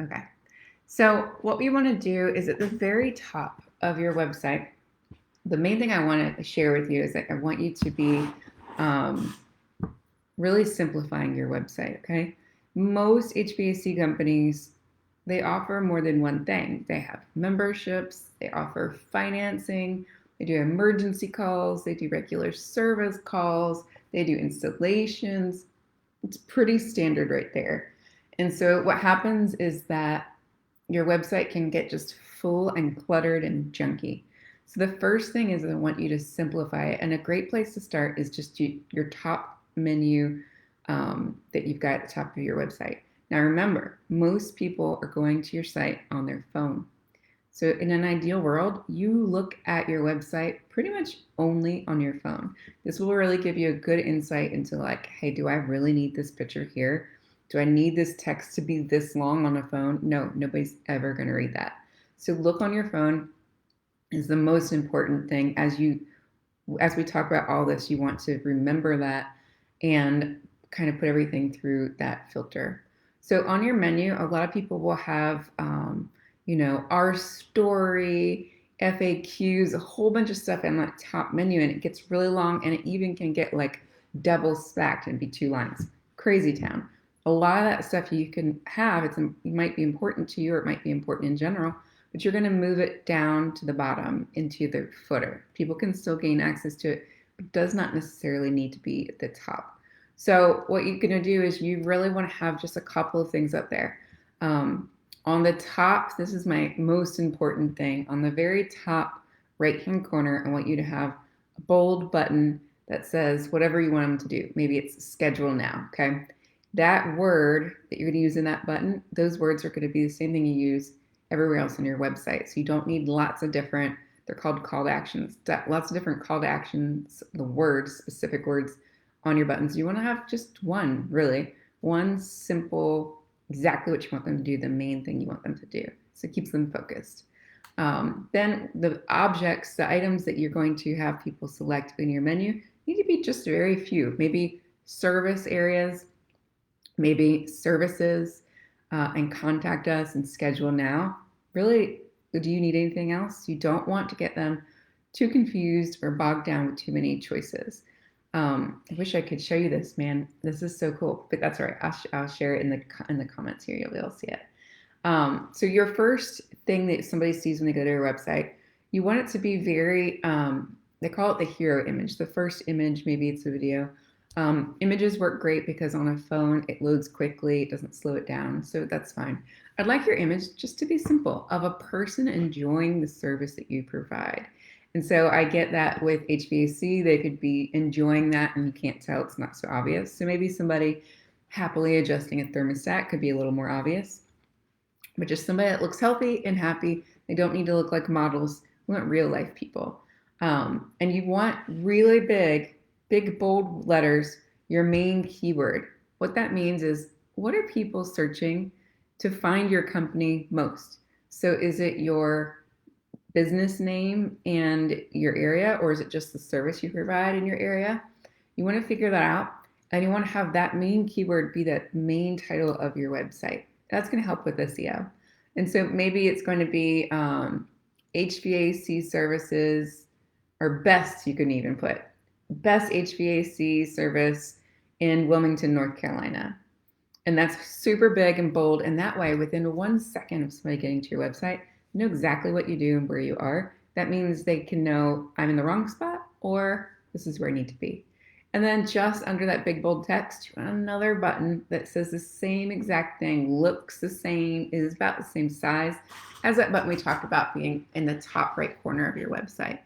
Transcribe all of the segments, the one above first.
Okay. So what we want to do is at the very top of your website, the main thing I want to share with you is that I want you to be um, really simplifying your website. Okay. Most HVAC companies, they offer more than one thing. They have memberships, they offer financing, they do emergency calls, they do regular service calls, they do installations. It's pretty standard right there. And so what happens is that your website can get just full and cluttered and junky. So the first thing is I want you to simplify it. And a great place to start is just your top menu that you've got at the top of your website. Now remember, most people are going to your site on their phone. So in an ideal world, you look at your website pretty much only on your phone. This will really give you a good insight into like, hey, do I really need this picture here? Do I need this text to be this long on a phone? No, nobody's ever going to read that. So look on your phone is the most important thing. As we talk about all this, you want to remember that and kind of put everything through that filter. So on your menu, a lot of people will have our story, FAQs, a whole bunch of stuff in that top menu, and it gets really long, and it even can get like double stacked and be 2 lines. Crazy town. A lot of that stuff you can have, it might be important to you or it might be important in general, but you're going to move it down to the bottom into the footer. People can still gain access to it, but it does not necessarily need to be at the top. So what you're going to do is you really want to have just a couple of things up there. On the top, this is my most important thing. On the very top right-hand corner, I want you to have a bold button that says whatever you want them to do. Maybe it's schedule now, okay? That word that you're going to use in that button, those words are going to be the same thing you use everywhere else on your website. So you don't need lots of different, they're called call to actions, lots of different call to actions, the words, specific words on your buttons. You want to have just one, really, one simple, exactly what you want them to do, the main thing you want them to do. So it keeps them focused. Then the objects, the items that you're going to have people select in your menu need to be just very few, maybe service areas, maybe services, and contact us and schedule now. Really, do you need anything else? You don't want to get them too confused or bogged down with too many choices. I wish I could show you this, man. This is so cool, but that's all right. I'll share it in the comments here. You'll be able to see it. So your first thing that somebody sees when they go to your website, you want it to be very, they call it the hero image. The first image, maybe it's a video. Images work great because on a phone, it loads quickly. It doesn't slow it down. So that's fine. I'd like your image just to be simple of a person enjoying the service that you provide. And so I get that with HVAC, they could be enjoying that and you can't tell, it's not so obvious. So maybe somebody happily adjusting a thermostat could be a little more obvious. But just somebody that looks healthy and happy. They don't need to look like models. We want real life people. And you want really big, bold letters, your main keyword. What that means is, what are people searching to find your company most? So is it your business name and your area, or is it just the service you provide in your area? You want to figure that out, and you want to have that main keyword be that main title of your website. That's going to help with SEO. And so maybe it's going to be HVAC services, or best, you can even put best HVAC service in Wilmington, North Carolina. And that's super big and bold. And that way, within 1 second of somebody getting to your website, you know exactly what you do and where you are. That means they can know I'm in the wrong spot or this is where I need to be. And then just under that big bold text, you want another button that says the same exact thing, looks the same, is about the same size as that button we talked about being in the top right corner of your website.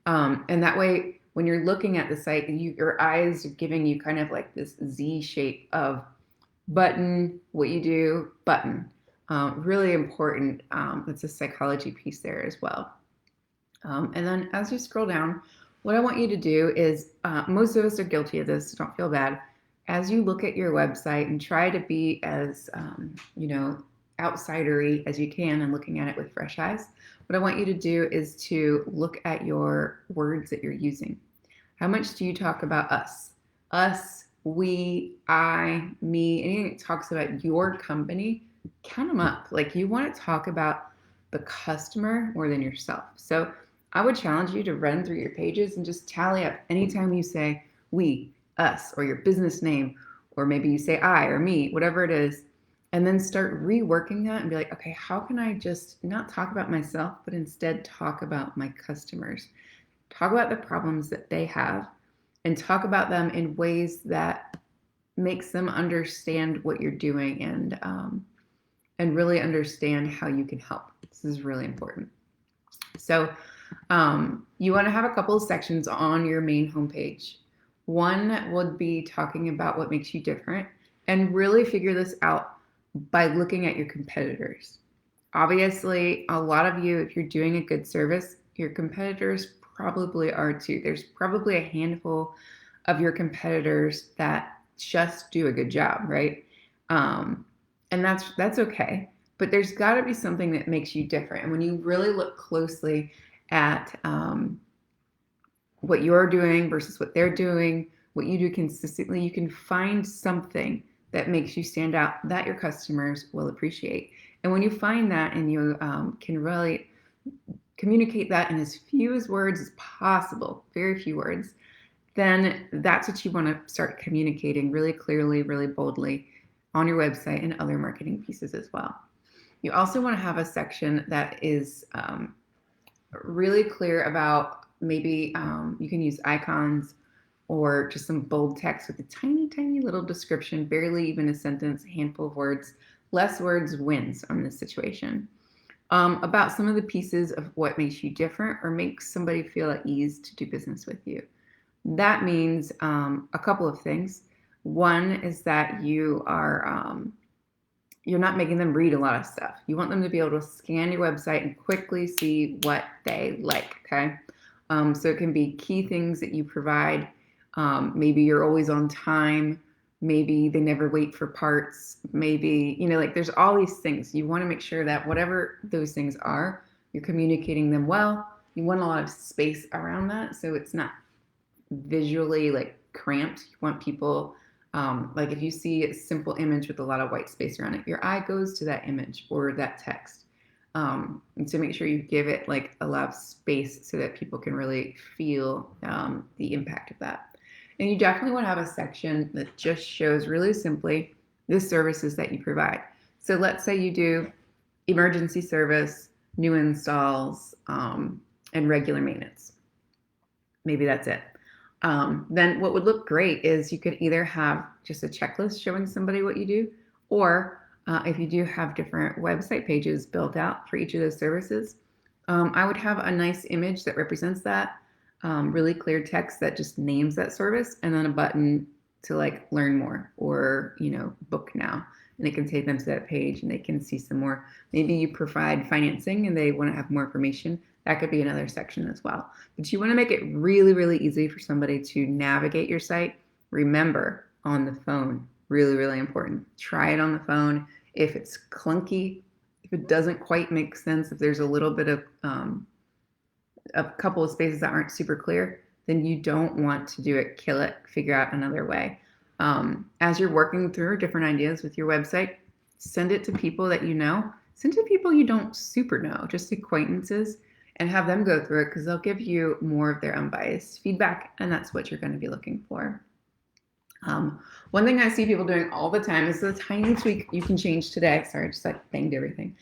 And that way, when you're looking at the site, your eyes are giving you kind of like this Z shape of button, what you do, button. Really important. That's a psychology piece there as well. And then as you scroll down, what I want you to do is, most of us are guilty of this, so don't feel bad. As you look at your website and try to be as, outsidery as you can and looking at it with fresh eyes, what I want you to do is to look at your words that you're using. How much do you talk about us? Us, we, I, me, anything that talks about your company, count them up. Like, you want to talk about the customer more than yourself. So I would challenge you to run through your pages and just tally up anytime you say we, us, or your business name, or maybe you say I or me, whatever it is, and then start reworking that and be like, okay, how can I just not talk about myself, but instead talk about my customers? Talk about the problems that they have and talk about them in ways that makes them understand what you're doing and really understand how you can help. This is really important. So you want to have a couple of sections on your main homepage. One would be talking about what makes you different, and really figure this out by looking at your competitors. Obviously, a lot of you, if you're doing a good service, your competitors probably are too. There's probably a handful of your competitors that just do a good job, right? And that's okay. But there's got to be something that makes you different. And when you really look closely at what you're doing versus what they're doing, what you do consistently, you can find something that makes you stand out that your customers will appreciate. And when you find that and you can really communicate that in as few as words as possible, very few words, then that's what you want to start communicating really clearly, really boldly on your website and other marketing pieces as well. You also want to have a section that is really clear about maybe you can use icons or just some bold text with a tiny, tiny little description, barely even a sentence, a handful of words. Less words wins on this situation. About some of the pieces of what makes you different or makes somebody feel at ease to do business with you. That means a couple of things. One is that you're not making them read a lot of stuff. You want them to be able to scan your website and quickly see what they like, okay? So it can be key things that you provide. Maybe you're always on time. Maybe they never wait for parts. Maybe, like there's all these things. You want to make sure that whatever those things are, you're communicating them well. You want a lot of space around that so it's not visually like cramped. You want people, like if you see a simple image with a lot of white space around it, your eye goes to that image or that text. And so make sure you give it like a lot of space so that people can really feel the impact of that. And you definitely want to have a section that just shows really simply the services that you provide. So let's say you do emergency service, new installs, and regular maintenance. Maybe that's it. Then what would look great is you could either have just a checklist showing somebody what you do, or if you do have different website pages built out for each of those services, I would have a nice image that represents that, really clear text that just names that service, and then a button to like learn more or, book now. And it can take them to that page and they can see some more. Maybe you provide financing and they want to have more information. That could be another section as well. But you want to make it really, really easy for somebody to navigate your site. Remember, on the phone, really, really important. Try it on the phone. If it's clunky, if it doesn't quite make sense, if there's a little bit of a couple of spaces that aren't super clear, then you don't want to do it, kill it, figure out another way. As you're working through different ideas with your website, send it to people that you know, send it to people you don't super know, just acquaintances, and have them go through it because they'll give you more of their unbiased feedback, and that's what you're going to be looking for. One thing I see people doing all the time is the tiny tweak you can change today. Sorry, I just like banged everything.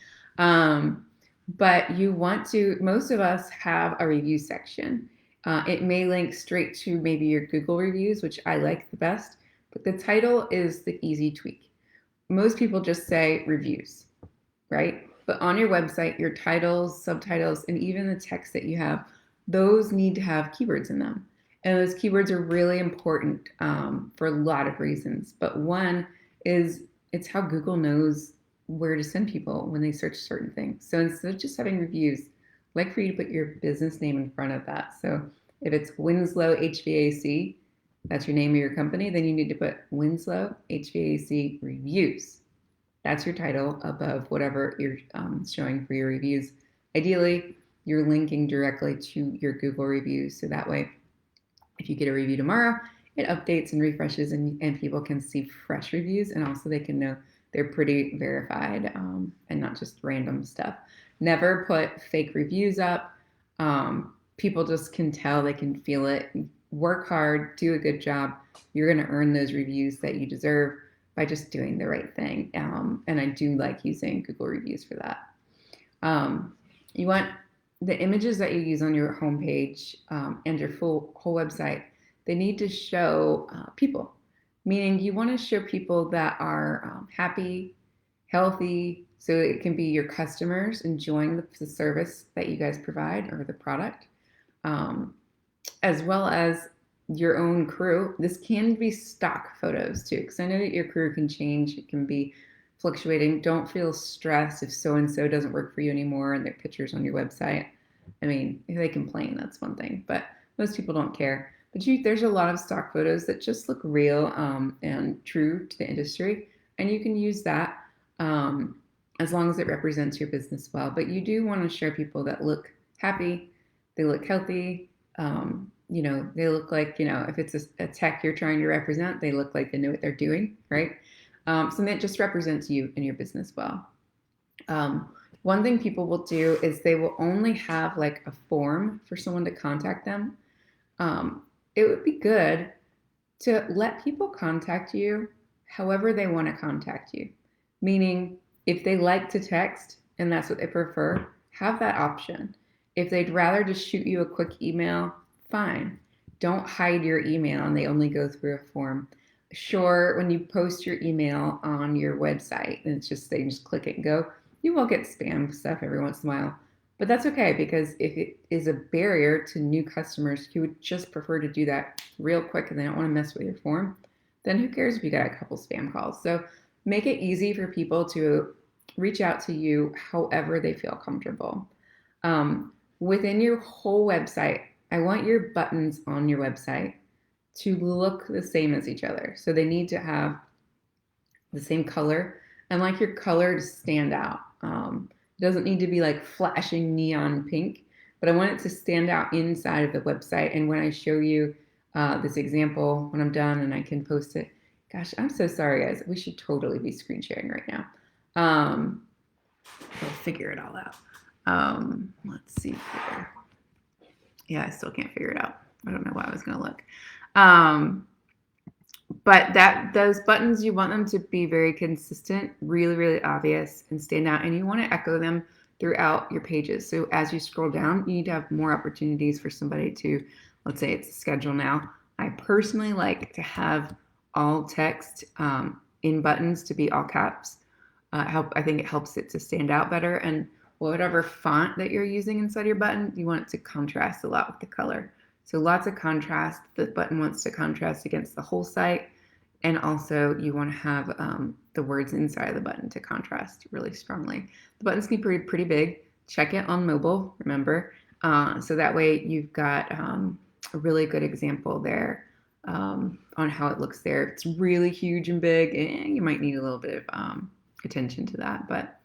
But you want to, most of us have a review section. It may link straight to maybe your Google reviews, which I like the best, but the title is the easy tweak. Most people just say reviews, right? But on your website, your titles, subtitles, and even the text that you have, those need to have keywords in them. And those keywords are really important for a lot of reasons. But one is it's how Google knows where to send people when they search certain things. So instead of just having reviews, I'd like for you to put your business name in front of that. So if it's Winslow HVAC, that's your name of your company, then you need to put Winslow HVAC Reviews. That's your title above whatever you're showing for your reviews. Ideally, you're linking directly to your Google reviews. So that way, if you get a review tomorrow, it updates and refreshes and people can see fresh reviews, and also they can know they're pretty verified and not just random stuff. Never put fake reviews up. People just can tell, they can feel it. Work hard, do a good job. You're going to earn those reviews that you deserve by just doing the right thing. And I do like using Google reviews for that. You want the images that you use on your homepage and your whole website, they need to show people, meaning you want to show people that are happy, healthy, so it can be your customers enjoying the service that you guys provide or the product, as well as your own crew. This can be stock photos too, because I know that your crew can change. It can be fluctuating. Don't feel stressed if so-and-so doesn't work for you anymore and their pictures on your website. I mean, if they complain, that's one thing, but most people don't care. But there's a lot of stock photos that just look real and true to the industry, and you can use that as long as it represents your business well. But you do want to share people that look happy, they look healthy, they look like, if it's a tech you're trying to represent, they look like they know what they're doing, right? So that just represents you and your business well. One thing people will do is they will only have like a form for someone to contact them. It would be good to let people contact you however they want to contact you. Meaning, if they like to text and that's what they prefer, have that option. If they'd rather just shoot you a quick email, fine. Don't hide your email and they only go through a form. Sure, when you post your email on your website and they just click it and go, you will get spam stuff every once in a while. But that's okay, because if it is a barrier to new customers who would just prefer to do that real quick and they don't want to mess with your form, then who cares if you got a couple spam calls? So make it easy for people to reach out to you however they feel comfortable. Within your whole website, I want your buttons on your website to look the same as each other. So they need to have the same color, and like your color to stand out. It doesn't need to be like flashing neon pink, but I want it to stand out inside of the website. And when I show you this example, when I'm done and I can post it, gosh, I'm so sorry, guys. We should totally be screen sharing right now. I'll figure it all out. Let's see here. Yeah, I still can't figure it out. I don't know why I was going to look. But those buttons, you want them to be very consistent, really, really obvious, and stand out. And you want to echo them throughout your pages. So as you scroll down, you need to have more opportunities for somebody to, let's say it's schedule now. I personally like to have all text in buttons to be all caps. I think it helps it to stand out better. And whatever font that you're using inside your button, you want it to contrast a lot with the color. So lots of contrast. The button wants to contrast against the whole site. And also you want to have the words inside of the button to contrast really strongly. The buttons can be pretty big. Check it on mobile, remember. So that way you've got a really good example there on how it looks there. If it's really huge and big, you might need a little bit of attention to that. But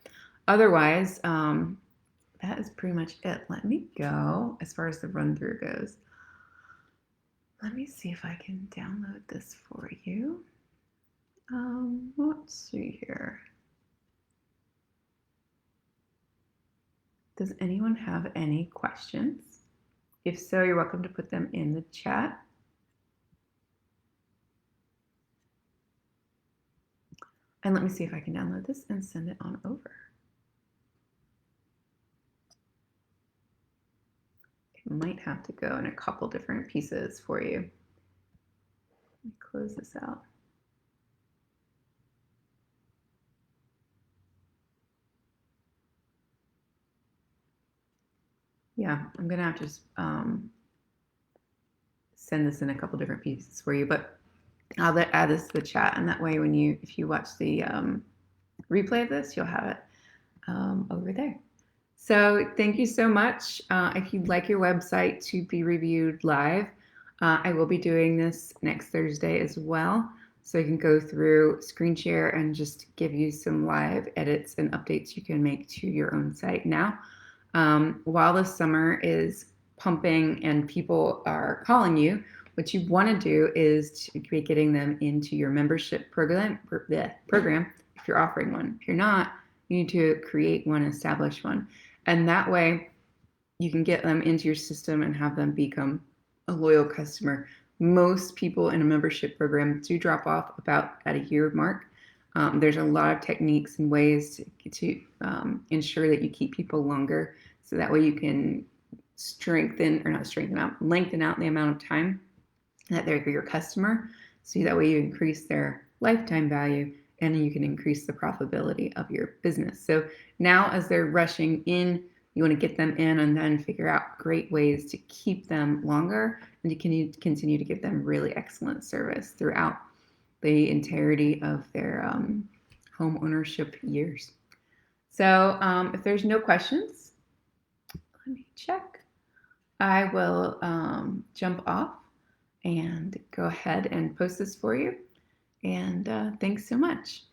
otherwise, that is pretty much it. Let me go as far as the run through goes. Let me see if I can download this for you. Let's see here. Does anyone have any questions? If so, you're welcome to put them in the chat. And let me see if I can download this and send it on over. Might have to go in a couple different pieces for you. Let me close this out. Yeah, I'm gonna have to send this in a couple different pieces for you, but I'll add this to the chat, and that way if you watch the replay of this, you'll have it over there. So thank you so much. If you'd like your website to be reviewed live, I will be doing this next Thursday as well. So you can go through screen share and just give you some live edits and updates you can make to your own site now. While the summer is pumping and people are calling you, what you want to do is to be getting them into your membership program. if you're offering one. If you're not, you need to create one, establish one. And that way you can get them into your system and have them become a loyal customer. Most people in a membership program do drop off about at a year mark. There's a lot of techniques and ways to ensure that you keep people longer, so that way you can lengthen out the amount of time that they're your customer. So that way you increase their lifetime value and you can increase the profitability of your business. So now as they're rushing in, you want to get them in and then figure out great ways to keep them longer and to continue to give them really excellent service throughout the entirety of their home ownership years. So if there's no questions, let me check. I will jump off and go ahead and post this for you. And thanks so much.